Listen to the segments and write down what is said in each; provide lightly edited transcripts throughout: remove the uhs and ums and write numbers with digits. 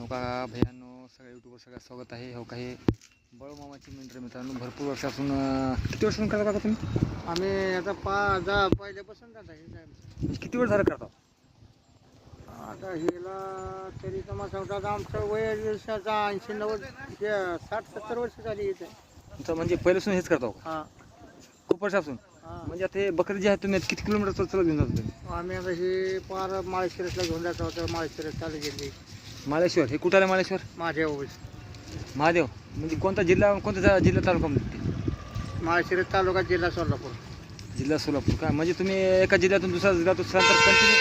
हो का भैयांनो, सगळ्या युट्यूबवर सगळं स्वागत आहे. हो का हे बळूमामाची मेंढर मित्रांनो भरपूर वर्षापासून किती वर्षापासून करता का तुम्ही? आम्ही आता पहिल्यापासून जात आहे म्हणजे किती वेळ झालं करता? आता हिला तरी तुम्हाला सांगतात आमचं वय 80-90 60-70 वर्ष झाली इथे. तुमचं म्हणजे पहिल्यापासून हेच करता का? हां खूप वर्षापासून. हां म्हणजे आता हे बकरी जे आहेत तुम्ही किती किलोमीटर चलत घेऊन जाता तुम्ही? आम्ही आता ही पार माळशिरसला घेऊन जातो होतं. माळशिरस चालू गेली माळेश्वर हे कुठं आलं? माळेश्वर माझ्या ओळख महादेव म्हणजे कोणता जिल्हा, कोणता जिल्हा तालुका म्हणजे? माळशिरस तालुका जिल्हा सोलापूर. जिल्हा सोलापूर का? म्हणजे तुम्ही एका जिल्ह्यातून दुसऱ्या जिल्ह्यातून स्थलांतर कंटिन्यू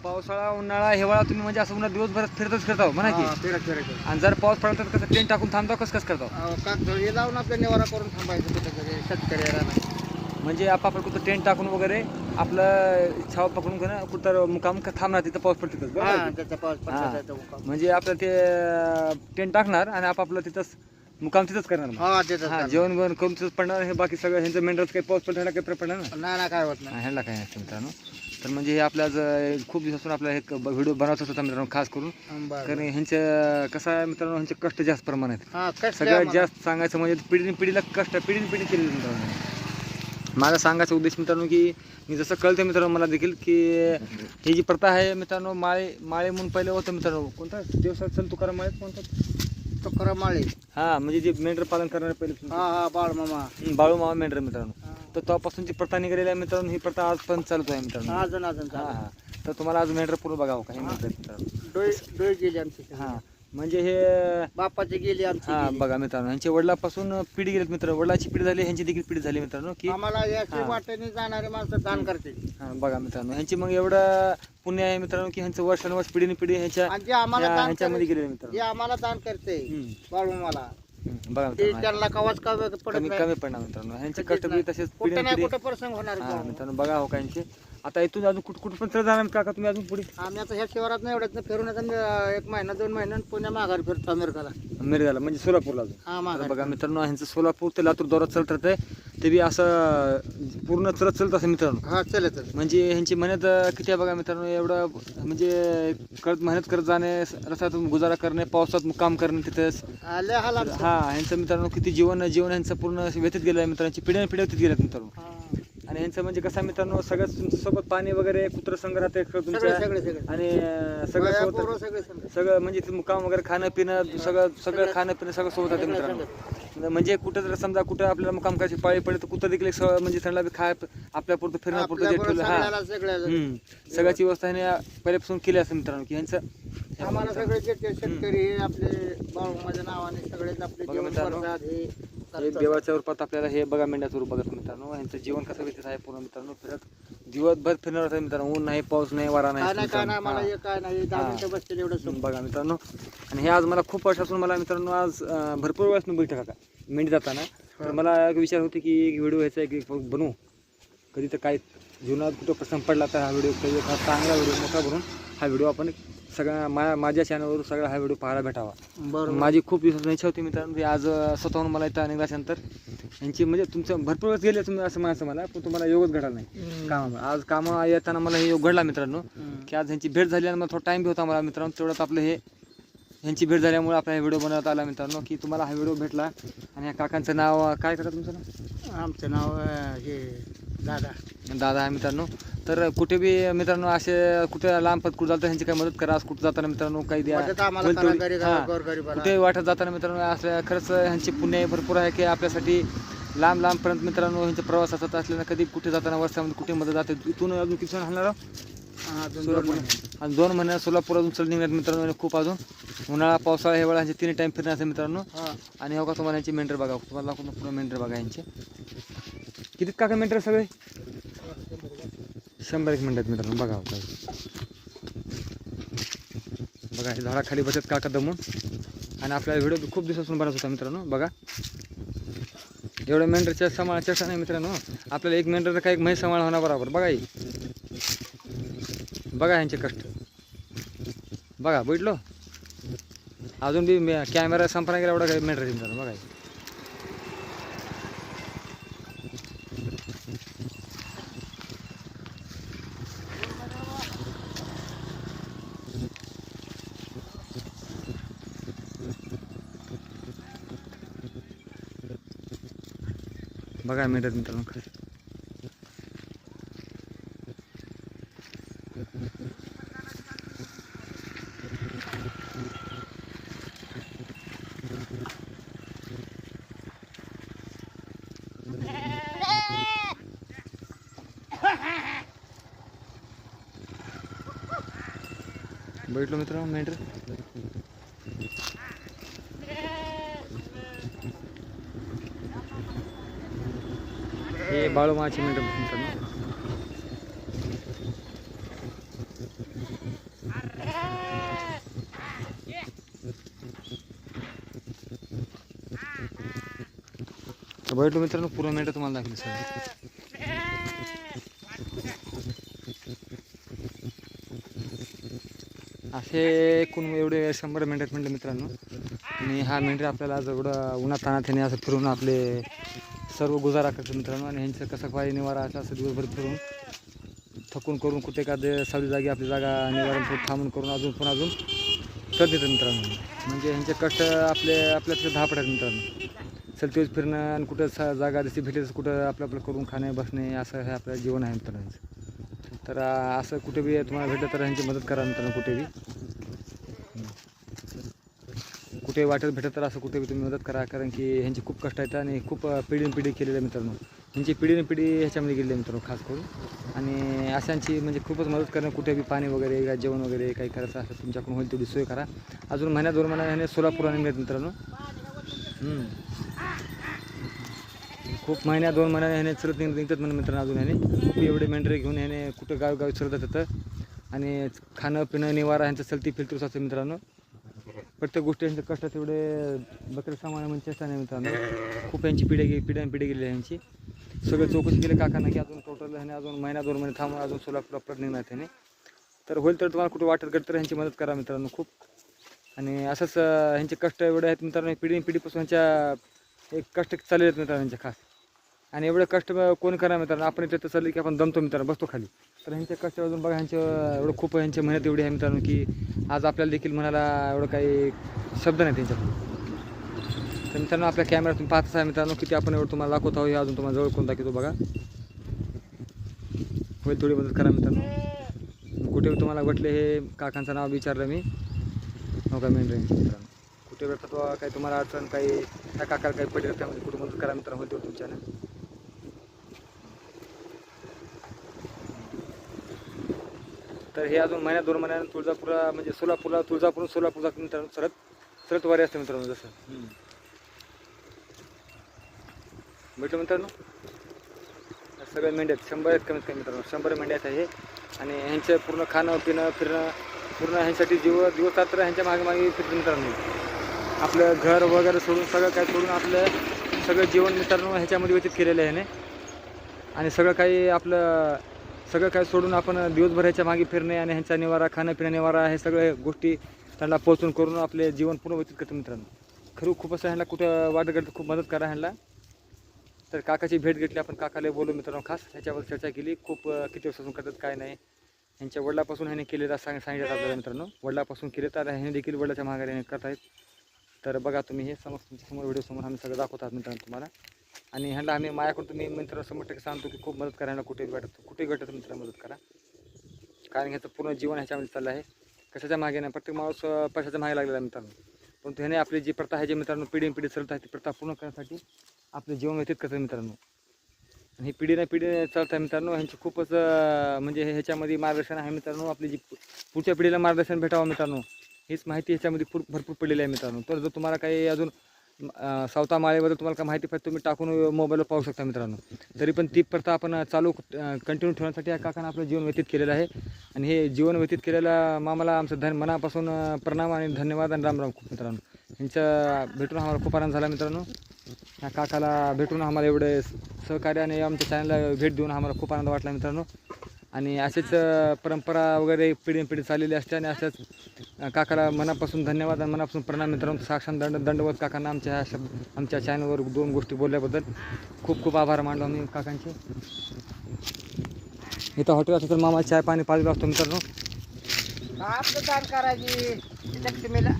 पावसाळा उन्हाळा हिवाळा तुम्ही म्हणजे असं उन्हाळ्यात दिवसभरात फिरतच करता म्हणा की. फिरत आणि जर पाऊस पडला तर कसं टेंट टाकून थांबता कसं करता? कागद लावून आपल्या निवारा करून थांबायचं कुठेतरी शेतकरी राहणार. म्हणजे आपापलं कुठं टेंट टाकून वगैरे आपलं छाव पकडून घेणं कुठं मुकाम थांबणार तिथं पाऊस पडतो तिथंच बरोबर आहे? त्याचा पाऊस हां. पडला जातो मुक्काम. म्हणजे आपलं ते टेंट टाकणार आणि आपापलं तिथंच मुकाम तिथंच करणार मग. हा त्याचं हा जेवण वगैरे करून तिथंच पडणार. हे बाकी सगळं ह्यांचं मेंढराचं काही पाऊस पडला काही फरक पडला ना नाही काय होत नाही. ह्यांना काही नसतं मित्रांनो. तर म्हणजे हे आपल्या आज खूप दिवसापासून आपला एक व्हिडिओ बनवत होता मित्रांनो खास करून. कारण ह्यांचं कसं आहे मित्रांनो, ह्यांचे कष्ट जास्त प्रमाणात आहेत. हा कसं सगळ्यात जास्त सांगायचं म्हणजे पिढीने पिढीला कष्ट पिढीने पिढी केलेली मित्रांनो. माझा सांगायचा उद्देश मित्रांनो की मी जसं कळतं मित्रांनो मला देखील की ही जी प्रथा आहे मित्रांनो, माळे म्हणून पहिले होतं मित्रांनो. कोणता देवसात चल तुकाराम माळे कोणता तुकाराम माळी. हा म्हणजे जे मेंढर पालन करणारे पहिले हा बाळमामा. बाळूमामा मेंढर मित्रांनो. तर तेव्हापासून ती प्रथा निघालेली आहे मित्रांनो. ही प्रथा आज पण चालतो आहे मित्रांनो. अजून हा हा. तर तुम्हाला आज मेंढर पूर्ण बघावं का हे मेंढर मित्रांनो. डोळे गेली आमची. हा म्हणजे हे बापाची गेली आमची हा गेली. बघा मित्रांनो, ह्यांच्या वडिलापासून पिढी गेलीत मित्रांनो. वडिलाची पिढी झाली, ह्यांची देखील पिढी झाली मित्रांनो की आम्हाला याची हा. वाटेने जाणारे माणसं दान करते. हा बघा मित्रांनो, ह्यांची मग एवढं पुण्य आहे मित्रांनो की ह्यांचं वर्षानुवर्ष पिढीने पिढी ह्यांच्या आणि जे आम्हाला दान ह्यांच्यामध्ये करते, गेलेले जे मित्रांनो. आम्हाला दान करते बाळूमाला बघा ते मित्रांनो, त्यांना कवाच पडत कमी नाही. कमी पडणार मित्रांनो. ह्यांचे कधीच कष्ट बी नाही. तसेच कुठं पिढी नाही पिढी. कुठं प्रसंग होणार हा आहे. मित्रांनो बघा हो का यांचे. आता इथून अजून कुठं पण तर जाणार काका तुम्ही अजून पुढे? आम्ही आता ह्या शिवारात नाही एवढ्यात फिरून आता 1 महिना 2 महिन्यात पुण्या माघार फिरतो अमेरिकाला. मिरगाला म्हणजे सोलापूरला अजून. हा तर माघार. बघा मित्रांनो, ह्यांचं सोलापूर ते लातूर दौरा चालत राहतंय. ते बी असं पूर्ण चलत असं मित्रांनो. हा चलत. म्हणजे ह्यांची मेहनत किती आहे बघा मित्रांनो. एवढं म्हणजे मेहनत करत जाणे, रस्त्यातून गुजारा करणे, पावसात मुक्काम करणे तिथेच. आले हाल आमचं. हा ह्यांचं मित्रांनो किती जीवन ह्यांचं पूर्ण व्यतीत गेलं आहे मित्रांची. पिढ्याने पिढ्या व्यतीत गेल्यात मित्रांनो. हा. आणि ह्यांचं म्हणजे कसं आहे मित्रांनो, सगळं तुमच्यासोबत पाणी वगैरे कुत्र संघ राहते सगळे तुमच्या. सगळे आणि सगळं बाया, सोबत पोरं सगळे सगळे. सगळं म्हणजे ते मुक्काम वगैरे खाणं पिणं सगळं खाणं पिणं सगळं सोबत राहते मित्रांनो. म्हणजे कुठं जर समजा कुठं आपल्याला मुक्काम करायची पाळी पडली तर कुठं देखील म्हणजे सगळ्याला बी खाय आपल्यापुरतं फिरण्यापुरतं जे ठेवलं. हा सगळ्याची व्यवस्था ह्याने पहिल्यापासून केली असं मित्रांनो की ह्यांचं आम्हाला सगळे जे शेतकरी हे आपले बाळूमाच्या नावाने सगळेच आपले बघा जीवन मित्रांनो, करतात. हे हे करतात. देवाच्या रूपात आपल्याला हे बघा मेंढ्याचं रूप बघत मित्रांनो. ह्यांचं जीवन कसं व्यतीत आहे पूर्ण मित्रांनो. फिरत दिवसभर फिरणार होतं मित्रांनो. ऊन नाही, पाऊस नाही, वारा काय नाही काय नाही. नाही मला हे काय नाही 10 मिनिटं बसतील एवढं सोपं. बघा मित्रांनो, आणि हे आज मला खूप वर्षापासून मला मित्रांनो आज भरपूर वेळेस बघितलं काका मेंढी जाताना. तर मला एक विचार होते की एक व्हिडिओ ह्याचा एक बनवू कधी तर काय जीवनात कुठं प्रसंग पडला तर हा व्हिडिओ कधी एखादा चांगला व्हिडिओ मोठा बनवून हा व्हिडिओ आपण सगळ्या माझ्या चॅनलवर सगळा हा व्हिडिओ पाहायला भेटावा. बरोबर. माझी खूप दिवसाची इच्छा होती मित्रांनो की आज स्वतःहून मला इथं निघाल्यानंतर यांची म्हणजे तुमचं भरपूर वेळेस गेले तुम्ही असं म्हणायचं मला, पण तुम्हाला योगच घडला नाही कामामुळे. आज कामं येताना मला हे योग घडला मित्रांनो की आज ह्यांची भेट झाली आणि मला थोडा टाईम बी होता मला मित्रांनो. तेवढ्यात आपलं हे ह्यांची भेट झाल्यामुळे आपला हे व्हिडिओ बनवता आला मित्रांनो की तुम्हाला हा व्हिडिओ भेटला. आणि या काकांचं नाव काय करा तुमचं नाव? आमचं नाव हे दादा. दादा आहे मित्रांनो. तर कुठे बी मित्रांनो असे कुठे लांब पद कुठं जातं ह्यांची काही मदत करा. आज कुठं जाताना मित्रांनो काही द्या. मदत आम्हाला होईल करा, तेवढी. गरीब हा. गोरगरिबाला. कुठे वाटत जाताना मित्रांनो असं खरंच ह्यांची पुण्य भरपूर आहे की आपल्यासाठी लांबपर्यंत मित्रांनो ह्यांचा प्रवास असत असल्यानं कधी कुठे जाताना वर्षामध्ये कुठे मदत जाते. इथून अजून किती जण हलणार सोलापूर आणि 2 महिन्यात सोलापूर अजून चल निघणार मित्रांनो. आणि खूप अजून उन्हाळा पावसाळा हिवाळा ह्यांचे 3 टाईम फिरणार असेल मित्रांनो. आणि हो का तुम्हाला यांची मेंढर बघा, तुम्हाला पूर्ण मेंढर बघा यांचे किती काका मेंढर सगळे 100-1 मिनिटात मित्रांनो. बघा हो काय बघा हे झाडाखाली बसत काका दमून. आणि आपल्याला व्हिडिओ खूप दिवसापासून बनवत होता मित्रांनो. बघा एवढ्या मेंढरच्या सांभाळ चर्चा नाही मित्रांनो. आपल्याला एक मेंढर काय एक म्हैस सांभाळ होणार बरोबर. बघा ही बघा ह्यांचे कष्ट बघा बैठलो. अजून बी कॅमेरा संपणार गेला एवढा काही मेंढर मित्रांनो. बघा बघा मेंढ्यात मित्रांनो खरंच. बैठलो मित्रांनो मेंढर. हे बाळूमाची मेंढर मित्रांनो. बैठलो मित्रांनो पूर्ण मेंढर तुम्हाला दाखवली सर. असे एकूण एवढे 100 मेंढ्यात म्हटलं मित्रांनो. आणि हा मेंढरे आपल्याला जेवढं उन्हात तानात ह्याने असं फिरून आपले सर्व गुजारा करतात मित्रांनो. आणि ह्यांचं कसं पाहिजे निवारा असं दिवसभर फिरून थकून करून कुठे एखादं सावली जागी आपली जागा निवारण थांबून करून अजून पुन्हा अजून कर देतात मित्रांनो. म्हणजे ह्यांचे कष्ट आपल्यापेक्षा 10 पट आहेत मित्रांनो. चलतेच फिरणं आणि कुठं जागा जशी भेटली तसं कुठं आपलं करून खाणे बसणे असं हे आपलं जीवन आहे मित्रांनो. तर असं कुठे बी तुम्हाला भेटलं तर ह्यांची मदत करा मित्रांनो. कुठे वाटेत भेटत तर असं कुठे बी तुम्ही मदत करा. कारण की ह्यांची खूप कष्ट आहेत आणि खूप पिढीनपिढी केलेलं आहे मित्रांनो. ह्यांची पिढीने पिढी ह्याच्यामध्ये गेली आहे मित्रांनो खास करून. आणि अशांची म्हणजे खूपच मदत करणं. कुठे बी पाणी वगैरे काय जेवण वगैरे काही करायचं असं तुमच्याकडून होईल तेवढी सोय करा. अजून महिन्या 2 महिन्याने ह्याने सोलापुराने मिळत मित्रांनो. खूप महिन्या 2 महिन्याने ह्याने चलत निघतात म्हणून मित्रांनो. अजून ह्याने खूप एवढे मेंढरे घेऊन ह्याने कुठं गावगावी चलत येतं. आणि खाणं पिणं निवारा ह्यांचं चलती फिरतूच असतं मित्रांनो. प्रत्येक गोष्टी ह्यांचं कष्टात एवढे बकरे सामान म्हणजे चेष्टा नाही मित्रांनो. खूप यांची पिढी गेली आहे ह्यांची. सगळं चौकशी केली काकांना की अजून टोटल ह्याने अजून महिना 2 महिने थांबून अजून सोलापूर परत निघणार त्याने. तर होईल तर तुम्हाला कुठे वाटत गट तर ह्यांची मदत करा मित्रांनो खूप. आणि असंच ह्यांचे कष्ट एवढे आहेत मित्रांनो. पिढीपासून ह्यांच्या एक कष्ट चालले आहेत मित्रांनो ह्यांचे खास. आणि एवढे कष्ट कोण करा मित्रांनो. आपण इथे तर चालले की आपण दमतो मित्रांनो, बसतो खाली. तर ह्यांचे कष्ट अजून बघा ह्यांचे एवढं खूप ह्यांची मेहनत एवढी आहे मित्रांनो की आज आपल्याला देखील म्हणायला एवढं काही शब्द नाही त्यांच्याकडून. तर मित्रांनो आपल्या कॅमेरा तुम्ही पाहतच आहे मित्रांनो किती आपण एवढं तुम्हाला दाखवत आहोत. हे अजून तुम्हाला जवळ कोण दाखवतो बघा. होईल थोडी मदत करा मित्रांनो. कुठे तुम्हाला वाटले हे काकांचं नाव विचारलं मी. हो का मेंढरे मित्रांनो. कुठे भेटतात काही तुम्हाला अडचण काही त्या काकाला काही पडेल त्यामध्ये कुठे मदत करा मित्रांनो. होईल तेवढं तुमच्यानं. तर हे अजून महिन्यात 2 महिन्यानं तुळजापूरला म्हणजे सोलापूर जातं मित्रांनो. सरत वारी असते मित्रांनो जसं. भेटलं मित्रांनो. सगळे मेंढ्या आहेत 100 आहेत कमीत कमी मित्रांनो. 100 मेंढ्या आहेत हे. आणि ह्यांचं पूर्ण खाणं पिणं फिरणं पूर्ण ह्यांच्यासाठी दिवस रात्र ह्यांच्या मागे फिरतं मित्रांनो. आपलं घर वगैरे सोडून सगळं काय सोडून आपलं सगळं जीवन मित्रांनो ह्याच्यामध्ये व्यतीत केलेलं आहे ह्याने. आणि सगळं काही सोडून आपण दिवसभर ह्याच्या मागे फिरणे आणि ह्यांचा निवारा खाणं पिणं निवारा हे सगळ्या गोष्टी त्यांना पोहोचून करून आपले जीवन पूर्ण व्यतीत करतो मित्रांनो. खरं खूप असं ह्यांना कुठं वाटत करतं खूप मदत करा ह्यांना. तर काकाची भेट घेतली आपण. काकाला बोलू मित्रांनो खास ह्याच्यावर चर्चा केली. खूप किती वर्षापासून करतात काय नाही. ह्यांच्या वडिलापासून ह्याने केलेलं सांगितलं आपल्याला मित्रांनो. वडिलापासून केले तर ह्याने देखील वडिलाच्या माघारी करत आहेत. तर बघा तुम्ही हे तुमच्यासमोर व्हिडिओसमोर आम्ही सगळं दाखवतात मित्रांनो तुम्हाला. आणि ह्यांना आम्ही माझ्याकडून तुम्ही मित्रांनो 100% सांगतो की खूप मदत करा ह्यांना. कुठेही भेटत मित्रांनो मदत करा. कारण ह्याचं पूर्ण जीवन ह्याच्यामध्ये चाललं आहे. कशाच्या मागे नाही. प्रत्येक माणूस पैशाच्या मागे लागलेला आहे मित्रांनो. परंतु ह्याने आपली जी प्रथा आहे जी मित्रांनो पिढी चालत आहे ती प्रथा पूर्ण करण्यासाठी आपले जीवन व्यतीत करतात मित्रांनो. आणि ही पिढी चालत आहे मित्रांनो. ह्यांची खूपच म्हणजे ह्याच्यामध्ये मार्गदर्शन आहे मित्रांनो. आपली जी पुढच्या पिढीला मार्गदर्शन भेटावं मित्रांनो हीच माहिती ह्याच्यामध्ये भरपूर पडलेली आहे मित्रांनो. तर जर तुम्हाला काही अजून सावता माळेबद्दल तुम्हाला काय माहिती पाहिजे तुम्ही टाकून मोबाईलवर पाहू शकता मित्रांनो. तरी पण ती प्रथा आपण चालू कंटिन्यू ठेवण्यासाठी या काकांना आपलं जीवन व्यतीत केलेलं आहे. आणि हे जीवन व्यतीत केलेलं मामाला आमचं मनापासून प्रणाम आणि धन्यवाद आणि रामराम खूप मित्रांनो. ह्यांच्या भेटून आम्हाला खूप आनंद झाला मित्रांनो. ह्या काकाला भेटून आम्हाला एवढे सहकार्य आणि आमच्या चॅनलला भेट देऊन आम्हाला खूप आनंद वाटला मित्रांनो. आणि असेच परंपरा वगैरे पिढी चाललेली असते. आणि अशाच काकाला मनापासून धन्यवाद आणि मनापासून प्रणाम मित्रांनो. साक्षात दंडवत काकांना आमच्या चॅनलवर 2 गोष्टी बोलल्याबद्दल खूप खूप आभार मानलो आम्ही काकांचे. इथं हॉटेल असतं तर मामा चाय पाणी पाजलं असतो मित्रांनो. आपलं दान करायची लक्ष्मीला.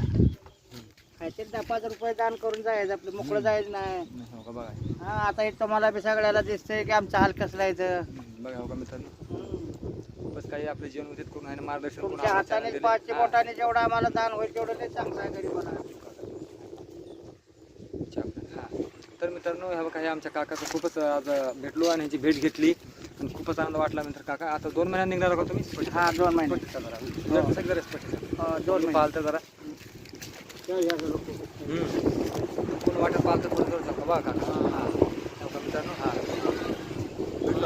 काय ते 10-5 रुपये दान करून जायचं आपलं मोकळं जायचं नाही. हो का बघा. हा आता हे तुम्हाला बी सगळ्याला दिसतंय की आमचा हाल कसला आहे इथं. बघा हो का मित्रांनो, बस काही आपले जीवन व्यतीत करून आहे मार्गदर्शन करून तुमच्या आपल्या हाताने channel पाचशे दिले. हा. बोटाने जेवढं आम्हाला दान होईल तेवढं नाही चांगलं आहे गरीबाला. हा. तर मित्रांनो हे बघा, हे आमच्या काकाचं खूपच आज भेटलो आणि ह्याची भेट घेतली आणि खूपच आनंद वाटला. मित्र काका आता 2 महिन्यात निघणार का तुम्ही? हा 2 महिने. स्पष्ट सांगा जरा. जरा सगळं स्पष्ट सांगा. 2 महिने. पालतं जरा कोण वाटत पालतं थोडं थोडं सांगा बघा काका. हा हो का मित्रांनो. हा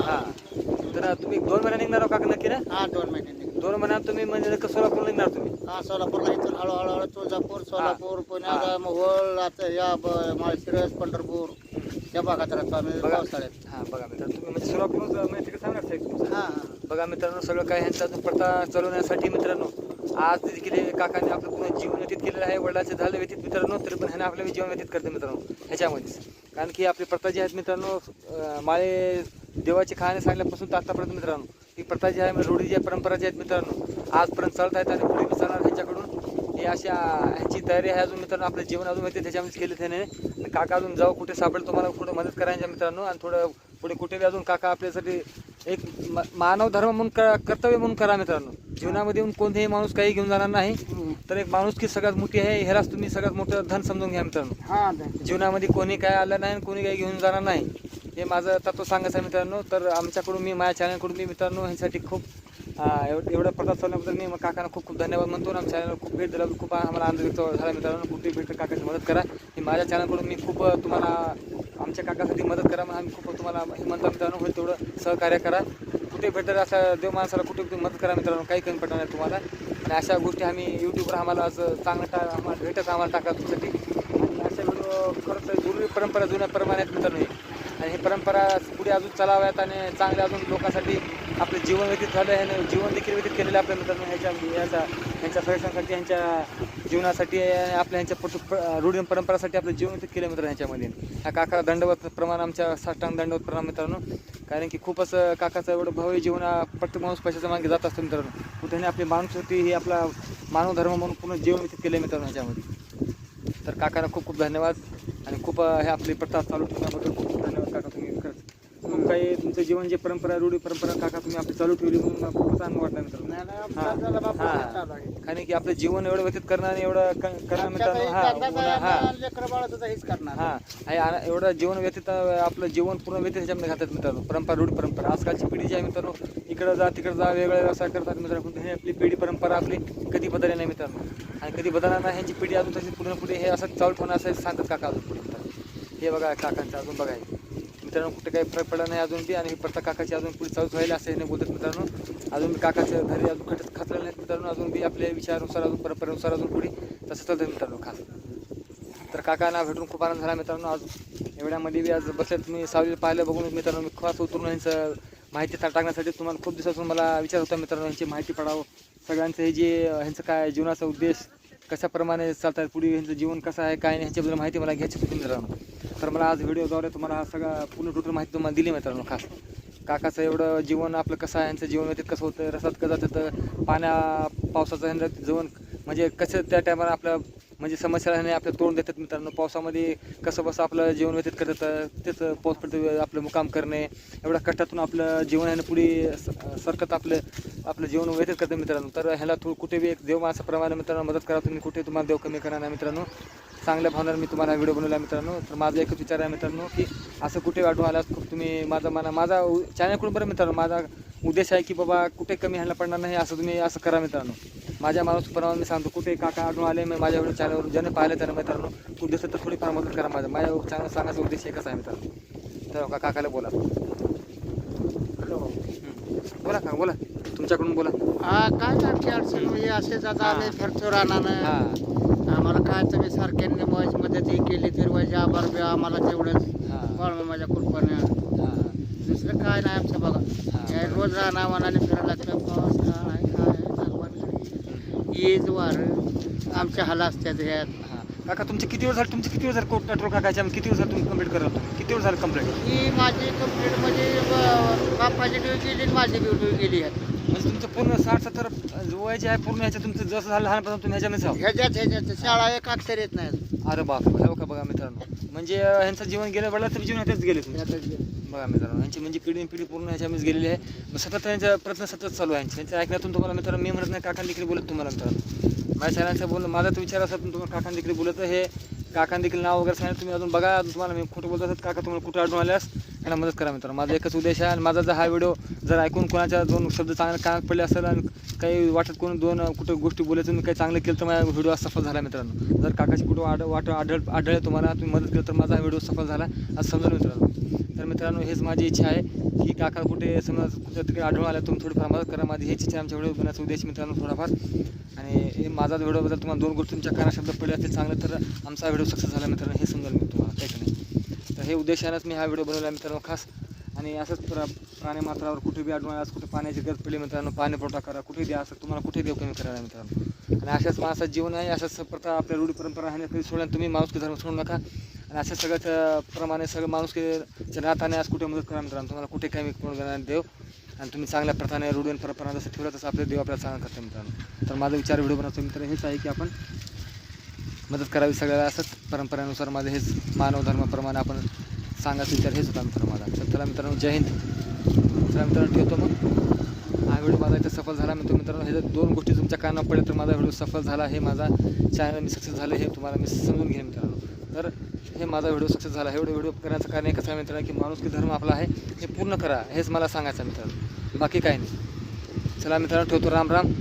हा. तर तुम्ही 2 महिन्यात निघणार आहो काका नक्की ना? हा 2 महिने. 2 महिन्यात तुम्ही म्हणजे सोलापूर निघणार तुम्ही? हा सोलापूरला इथून हळूहळू तुळजापूर, सोलापूर, पुण्याला, मोहोळ, आता या माळशिरस, पंढरपूर या भागात राहतो आम्ही पावसाळ्यात. हा बघा मित्रांनो, तुम्ही म्हणजे सोलापूर म्हणजे तिकडे सांगणार साहेब तुमचं. हा बघा मित्रांनो, सगळं काय ह्यांचा अजून प्रथा चालवण्यासाठी मित्रांनो आज देखील काकाने आपलं पूर्ण जीवन व्यतीत केलेलं आहे. वडिलाचे झालं व्यतीत मित्रांनो, तरी पण ह्याने आपलं जीवन व्यतीत करते मित्रांनो ह्याच्यामध्येच. कारण की आपली प्रथा जी आहेत मित्रांनो, माळे देवाची कहाणी सांगल्यापासून तर आतापर्यंत मित्रांनो ही प्रथा जी आहे, रूढी जी आहे, परंपरा जी आहेत मित्रांनो आजपर्यंत चालत आहेत आणि पुढे चालणार ह्यांच्याकडून. हे अशा ह्यांची तयारी आहे अजून मित्रांनो, आपलं जीवन अजून व्यतीत त्याच्यामध्येच केले त्याने. काका अजून जाऊ कुठे सापडेल तुम्हाला थोडं मदत करायच्या मित्रांनो, आणि थोडं पुढे कुठे बी अजून काका आपल्यासाठी एक मानव धर्म म्हणून कर्तव्य म्हणून करा मित्रांनो. जीवनामध्ये येऊन कोणतेही माणूस काही घेऊन जाणार नाही, तर एक माणूस की सगळ्यात मोठी आहे, ह्यालाच तुम्ही सगळ्यात मोठं धन समजून घ्या मित्रांनो. हा जीवनामध्ये कोणी काय आलं नाही आणि कोणी काही घेऊन जाणार नाही, हे माझं तत्व सांगायचं आहे मित्रांनो. तर आमच्याकडून मी माझ्या चॅनलकडून मी मित्रांनो ह्यासाठी खूप एवढं प्रताप चालवल्याबद्दल मी काकांना खूप खूप धन्यवाद म्हणतो. आणि आमच्या चॅनलला खूप भेट दिल्याबद्दल खूप आम्हाला आनंद व्यक्त झाला मित्रांनो. कुठेही भेट काकाची मदत करा, हे माझ्या चॅनलकडून मी खूप तुम्हाला आमच्या काकासाठी मदत करा म्हणून आम्ही खूप तुम्हाला हे म्हणतो मित्रांनो. होईल तेवढं सहकार्य करा. कुठे भेटेल असं देव माणसाला कुठे तुम्ही मदत करा मित्रांनो, काही कमी पडणार नाही तुम्हाला. आणि अशा गोष्टी आम्ही यूट्यूबवर आम्हाला असं चांगलं आम्हाला भेटत आम्हाला टाका तुमच्यासाठी. आणि अशा व्हिडिओ खरंच जुनी परंपरा जुन्या प्रमाणे आहेत मित्रांनो. आणि ही परंपरा पुढे अजून चालाव्यात आणि चांगल्या अजून लोकांसाठी आपलं जीवन व्यतीत झालं आहे, जीवन देखील व्यतीत केलेलं आपल्या मित्रांनो. ह्यांच्या संरक्षणासाठी, ह्यांच्या जीवनासाठी, आपल्या ह्यांच्या रूढी परंपरासाठी आपलं जीवन व्यतीत केलं मित्रांनो ह्याच्यामध्ये. ह्या काकाला दंडवत प्रमाण आमच्या साष्टांग दंडवत प्रमाण मित्रांनो. कारण की खूपच काकाचं एवढं भव्य जीवन प्रत्येक माणूस पैशाच्या मागे जात असतो मित्रांनो. कुठे आपली माणूसवृत्ती ही आपला मानव धर्म म्हणून पूर्ण जीवन व्यतीत केलं मित्रांनो ह्याच्यामध्ये. तर काकांना खूप खूप धन्यवाद आणि खूप हे आपली प्रथा चालू ठेवण्याबद्दल खूप खूप धन्यवाद काका. तुम्ही खरंच खूप काही तुमचं जीवन जे परंपरा रूढी परंपरा काका तुम्ही आपली चालू ठेवली म्हणून मला खूपच आनंद वाटला मित्रांनो. कारण की आपलं जीवन एवढं व्यतीत करणं आणि एवढं करणं मित्रांनो. एवढं जीवन व्यतीत आपलं जीवन पूर्ण व्यतीत ह्याच्यामध्ये घालतात मित्रांनो. परंपरा रूढी परंपरा आजकालची पिढी जी आहे मित्रांनो, इकडं जा तिकडं जा वेगवेगळ्या व्यवसाय करतात मित्रांनो. पण हे आपली पिढी परंपरा आपली कधी बदलली नाही मित्रांनो, आणि कधी बदलणार नाही. ह्यांची पिढी अजून तशी पुढे पुढे हे असं चालू ठेवणं असं सांगतात काका अजून पुढे मित्रांनो. हे बघा काकांचं अजून बघा मित्रांनो, कुठे काही फरक पडला नाही अजून बी. आणि ही प्रथा काकाची अजून पुढे चालूच व्हायला असं हे बोलतात मित्रांनो. अजून काकाच्या घरी अजून खचलेलं नाहीत मित्रांनो. अजून बी आपल्या विचारानुसार अजून परंपरेनुसार अजून पुढे तसं चालतं मित्रांनो खास. तर काकांना भेटून खूप आनंद झाला मित्रांनो. आज एवढ्यामध्ये बी आज बसले तुम्ही सावलीला पाहिलं बघून मित्रांनो. मी खास उतरून यांचं माहिती टाकण्यासाठी तुम्हाला खूप दिवसापासून मला विचार होता मित्रांनो, यांची माहिती पडावं सगळ्यांचं. हे जे ह्यांचं काय जीवनाचा उद्देश कशाप्रमाणे चालतात पुढे, ह्यांचं जीवन कसं आहे काय नाही ह्याच्याबद्दल माहिती मला घ्यायची होती मित्रांनो. तर मला आज व्हिडिओद्वारे तुम्हाला हा सगळा पूर्ण टोटल माहिती तुम्हाला दिली मित्रांनो. खास काकाचं एवढं जीवन आपलं कसं आहे, यांचं जीवन व्यतीत कसं होतं, रसात कसं जातं, पावसाचं ह्यांचं जीवन म्हणजे कसं त्या टायमाला आपलं म्हणजे समस्या नाही आपलं तोंड देतात मित्रांनो. पावसामध्ये कसं बसं आपलं जीवन व्यतीत करतात, तेच पाऊस पडतं आपलं मुकाम करणे, एवढ्या कष्टातून आपलं जीवन आहे पुढे सरकत आपलं जीवन व्यतीत करतं मित्रांनो. तर ह्याला कुठे बी एक देव माणसाप्रमाणे मित्रांनो मदत करा तुम्ही. कुठे तुम्हाला देव कमी करणार नाही मित्रांनो. चांगल्या भावनार मी तुम्हाला व्हिडिओ बनवला मित्रांनो. तर माझा एकच विचार आहे मित्रांनो की असं कुठे वाटून आलास खूप तुम्ही माझा चॅनलकडून बरं मित्रांनो. माझा उद्देश आहे की बाबा कुठे कमी ह्याला पडणार नाही असं तुम्ही असं करा मित्रांनो. माझ्या माणूसपणावर मी सांगतो, कुठे काका आढळून आले मी माझ्या व्हिडिओ चॅनलवर ज्याने पाहिलं त्यानं मित्रांनो उद्देश तर थोडीफार मदत करा. माझ्या चॅनल सांगायचा उद्देश एकच आहे मित्रांनो. तर काकाला बोला बोला का बोला तुमच्याकडून बोला. हा काय आमची अडचण म्हणजे असेच आता आम्ही फिरतो राहणार. आम्हाला काय तुम्ही सारख्यांनी मदत ही केली तर वाईज आभार बी आम्हाला तेवढंच कळलं माझ्या कृपाने. दुसरं काय नाही आमचं बघा. रोज राहणार मनाने फिरायला लागतं. पाऊस काय येज वार आमच्या हाला असतात ह्यात. काका तुमचे किती वेळ झाले, तुमचे किती वेळ झाले कोर्ट कंट्रोल काकाच्या किती वेळ झाले तुम्ही कंप्लीट करत, किती वेळ झालं कंप्लीट? ही माझी कंप्लीट म्हणजे का पॉझिटिव्ह गेली माझी ड्युटी गेली आहे. म्हणजे तुमचं पूर्ण 60-70 वय जे आहे पूर्ण ह्याच्या तुमचं जसं झालं लहानपणापासून तुम्ही ह्याच्यानेच आहो. ह्याच्यात शाळा एक अक्षर येत नाही. अरे बापरे, हो का बघा मित्रांनो, म्हणजे ह्यांचं जीवन गेलं वडिलांचं जीवन ह्याच्याच गेले तुम्ही. बघा मित्रांनो, ह्यांची म्हणजे पिढी पूर्ण ह्याच्यामध्येच गेलेली आहे. मग सतत त्यांचा प्रयत्न सतत चालू आहे त्यांच्या ऐकण्यातून. तुम्हाला मित्रांनो मी म्हणत नाही काकां देखील बोलत तुम्हाला मित्रांनो, माझ्या सगळ्यांचं बोलणं माझा तर विचार असा तुम्हाला काकां देखील बोलत हे काकां देखील नाव वगैरे सांगितलं तुम्ही अजून बघा. तुम्हाला मी खोटं बोलत असत काका तुम्हाला कुठे अडून आल्यास त्यांना मदत करा मित्रांनो. माझा एकच उद्देश आहे आणि माझा जर हा व्हिडिओ जर ऐकून कोणाच्या 2 शब्द चांगले कानात पडले असेल आणि काही वाटत कोणी 2 कुठं गोष्टी बोलायचं मी काही चांगलं केलं तर माझा व्हिडिओ सफल झाला मित्रांनो. जर काकाची कुठं आढळले तुम्हाला तुम्ही मदत केलं तर माझा व्हिडिओ सफल झाला असं समजा मित्रांनो. तर मित्रांनो हेच माझी इच्छा आहे की काका कुठे समजा कुठं तिकडे आढळून आल्या तुम्ही थोडीफार मदत करा. माझी हेच इच्छा आमच्या व्हिडिओ बनवण्याचा उद्देश मित्रांनो थोडाफार. आणि हे माझा व्हिडिओबद्दल तुम्हाला 2 गोष्टी तुमच्या कानात शब्द पडले असतील चांगलं तर आमचा व्हिडिओ सक्सेस झाला मित्रांनो हे समजेल मी तुम्हाला काही नाही. तर हे उद्देशानंच मी हा व्हिडिओ बनवला मित्रांनो खास. आणि असंच प्राणी मात्रावर कुठे बी आढळून आल्यास कुठे पाण्याची गरज पडली मित्रांनो पाणी पुरवठा करा कुठे द्या असं तुम्हाला कुठे देऊ कमी करायला मित्रांनो. आणि अशाच माणसाचं जीवन आहे, अशाच प्रथा आपल्या रूढी परंपरा आहे कधी सोडल्या तुम्ही माणुसकी धर्म सोडू नका. आणि अशा सगळ्याच प्रमाणे सगळं माणुसकीच्या नात्याने आज कुठे मदत करा मित्रांनो. तुम्हाला कुठे काही कोण देव आणि तुम्ही चांगल्या प्रथाने रूढी आणि परंपरा जसं ठेवलं तसं आपले देव आपल्याला चांगलं करते मित्रांनो. तर माझा विचार व्हिडिओ बनवतो मित्र हेच आहे की आपण मदत करावी सगळ्याला. असंच परंपरेनुसार माझं हेच मानव धर्माप्रमाणे आपण सांगायचा विचार हेच होता मित्रांनो माझा. तर चला मित्रांनो जय हिंद. चला मित्रांनो ठेवतो मग. हा व्हिडिओ माझा इथं सफल झाला म्हणतो मित्रांनो. हे जर 2 गोष्टी तुमच्या कानावर पडल्या तर माझा व्हिडिओ सफल झाला हे माझा चॅनल मी सक्सेस झालं हे तुम्हाला मी समजून घेईन मित्रांनो. तर हे माझा व्हिडिओ सक्सेस झाला. हे व्हिडिओ करण्याचं कारण एकच आहे मित्रांनो की माणुसकी धर्म आपला आहे हे पूर्ण करा हेच मला सांगायचं मित्रांनो, बाकी काही नाही. चला मित्रांनो ठेवतो. राम राम.